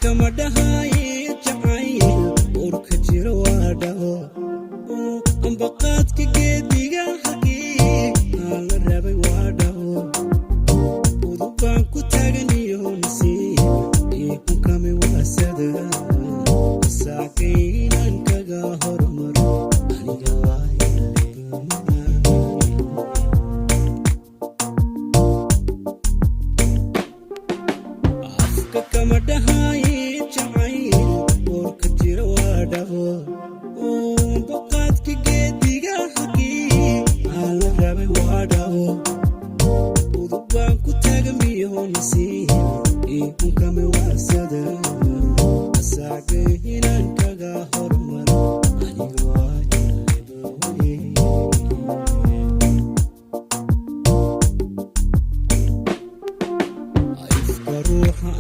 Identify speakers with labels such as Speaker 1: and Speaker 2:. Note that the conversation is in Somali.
Speaker 1: kama dhahay jacayl urka jiro waa dhaho ambaqaadka geediga xaqii aan la rabay waa dhaho udubaan ku taaganiyo nasiib iyo kami waasada saaqiinan kaga hormaro aniga kama dhahay jacayl urka jiro waa dhaho ambaqaadka geediga xaqii aan la rabay waa dhaho udubaan ku taagamiyo nasiib iyo kami